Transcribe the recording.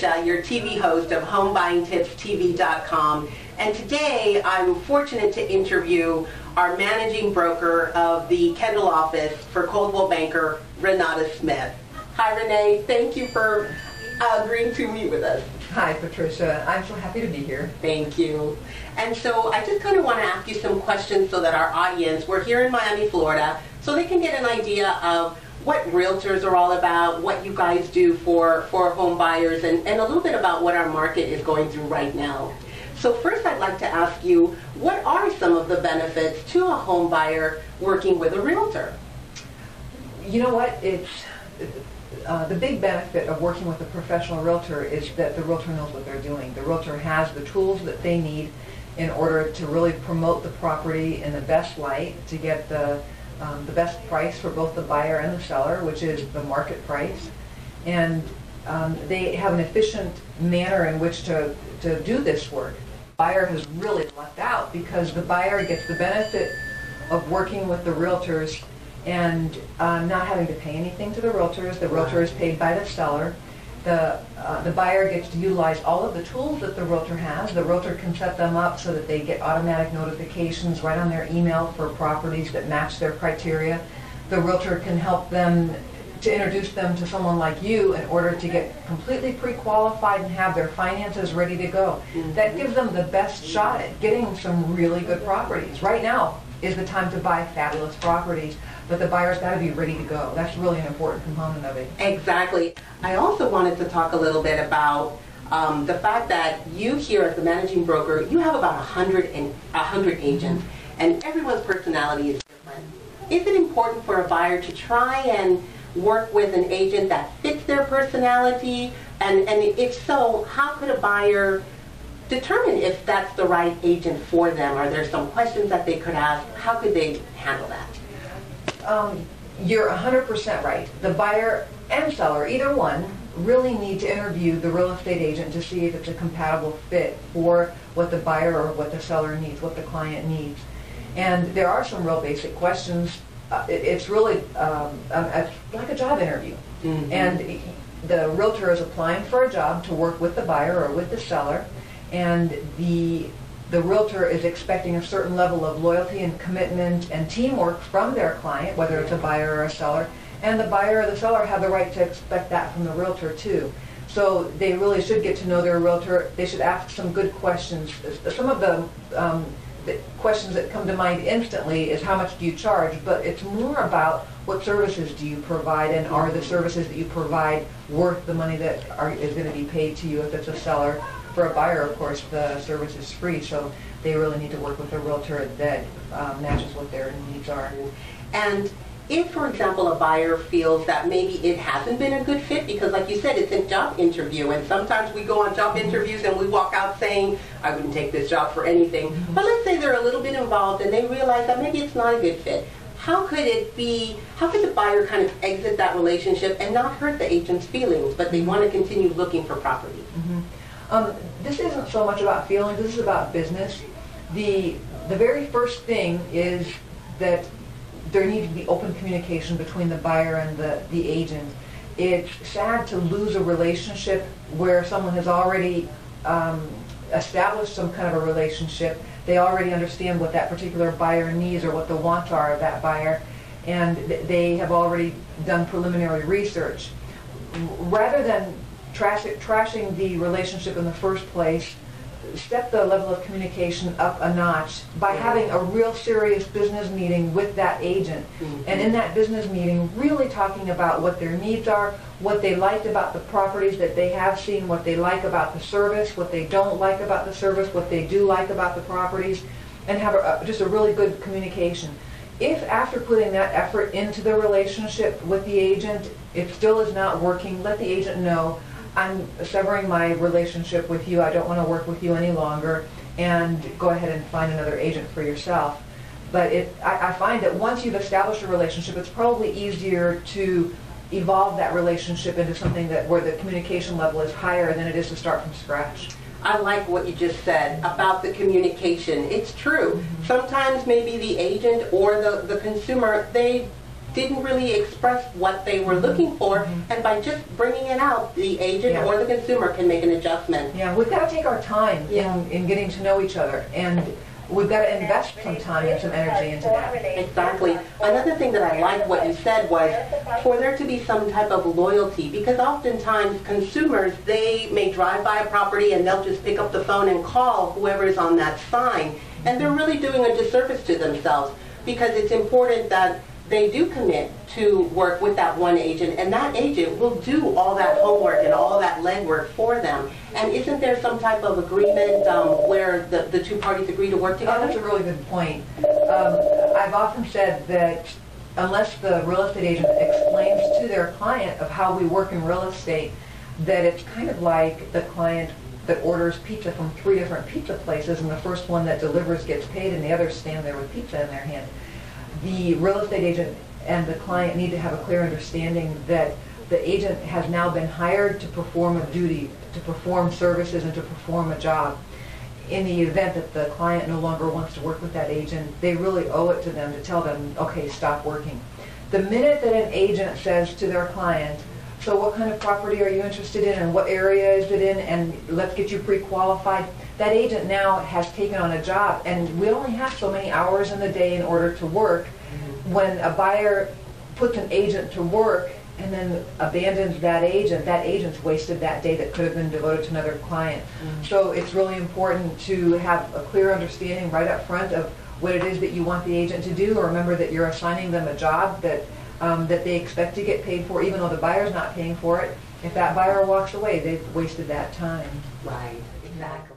Patricia, your TV host of HomeBuyingTipsTV.com, and today I'm fortunate to interview our managing broker of the Kendall office for Coldwell banker, Renate Smith. Hi Renee, thank you for agreeing to meet with us. Hi Patricia, I'm so happy to be here. Thank you. And so I just kind of want to ask you some questions so that our audience, we're here in Miami, Florida, so they can get an idea of what realtors are all about, what you guys do for home buyers, and a little bit about what our market is going through right now. So first I'd like to ask you, what are some of the benefits to a home buyer working with a realtor? You know what, it's the big benefit of working with a professional realtor is that the realtor knows what they're doing. The realtor has the tools that they need in order to really promote the property in the best light, to get the best price for both the buyer and the seller, which is the market price. And they have an efficient manner in which to do this work. The buyer has really lucked out because the buyer gets the benefit of working with the realtors and not having to pay anything to the realtors. The realtor is paid by the seller. The buyer gets to utilize all of the tools that the realtor has. The realtor can set them up so that they get automatic notifications right on their email for properties that match their criteria. The realtor can help them to introduce them to someone like you in order to get completely pre-qualified and have their finances ready to go. That gives them the best shot at getting some really good properties. Right now is the time to buy fabulous properties, but the buyer's got to be ready to go. That's really an important component of it. Exactly. I also wanted to talk a little bit about the fact that you here as the managing broker, you have about 100 agents, and everyone's personality is different. Is it important for a buyer to try and work with an agent that fits their personality? And if so, how could a buyer determine if that's the right agent for them? Are there some questions that they could ask? How could they handle that? You're 100% right. The buyer and seller, either one, really need to interview the real estate agent to see if it's a compatible fit for what the buyer or what the seller needs, what the client needs. And there are some real basic questions. It's really like a job interview. And the realtor is applying for a job to work with the buyer or with the seller, and the realtor is expecting a certain level of loyalty and commitment and teamwork from their client, whether it's a buyer or a seller, and the buyer or the seller have the right to expect that from the realtor too. So they really should get to know their realtor. They should ask some good questions. Some of the questions that come to mind instantly is how much do you charge, but it's more about what services do you provide, and are the services that you provide worth the money that is going to be paid to you if it's a seller. For a buyer, of course, the service is free, so they really need to work with a realtor that matches what their needs are. And if, for example, a buyer feels that maybe it hasn't been a good fit, because like you said, it's a job interview, and sometimes we go on job interviews and we walk out saying, I wouldn't take this job for anything. But let's say they're a little bit involved and they realize that maybe it's not a good fit. How could the buyer kind of exit that relationship and not hurt the agent's feelings, but they want to continue looking for property? This isn't so much about feelings, this is about business. The very first thing is that there needs to be open communication between the buyer and the agent. It's sad to lose a relationship where someone has already established some kind of a relationship. They already understand what that particular buyer needs or what the wants are of that buyer, and they have already done preliminary research. Rather than trashing the relationship in the first place, step the level of communication up a notch by having a real serious business meeting with that agent. And in that business meeting, really talking about what their needs are, what they liked about the properties that they have seen, what they like about the service, what they don't like about the service, what they do like about the properties, and have just a really good communication. If after putting that effort into the relationship with the agent, it still is not working, let the agent know, I'm severing my relationship with you, I don't want to work with you any longer, and go ahead and find another agent for yourself. But I find that once you've established a relationship, it's probably easier to evolve that relationship into something where the communication level is higher than it is to start from scratch. I like what you just said about the communication. It's true. Sometimes maybe the agent or the consumer, they didn't really express what they were looking for, and by just bringing it out, the agent or the consumer can make an adjustment. Yeah, we've got to take our time in getting to know each other, and we've got to invest some time and some energy into that. Exactly. Another thing that I liked what you said was for there to be some type of loyalty, because oftentimes consumers, they may drive by a property and they'll just pick up the phone and call whoever is on that sign, and they're really doing a disservice to themselves, because it's important that they do commit to work with that one agent, and that agent will do all that homework and all that legwork for them. And isn't there some type of agreement where the two parties agree to work together? Oh, that's a really good point. I've often said that unless the real estate agent explains to their client of how we work in real estate, that it's kind of like the client that orders pizza from 3 different pizza places, and the first one that delivers gets paid and the others stand there with pizza in their hand. The real estate agent and the client need to have a clear understanding that the agent has now been hired to perform a duty, to perform services, and to perform a job. In the event that the client no longer wants to work with that agent, they really owe it to them to tell them, okay, stop working. The minute that an agent says to their client, so what kind of property are you interested in, and what area is it in, and let's get you pre-qualified, that agent now has taken on a job, and we only have so many hours in the day in order to work. When a buyer puts an agent to work and then abandons that agent's wasted that day that could have been devoted to another client. So it's really important to have a clear understanding right up front of what it is that you want the agent to do, or remember that you're assigning them a job that they expect to get paid for, even though the buyer's not paying for it. If that buyer walks away, they've wasted that time. Right, exactly.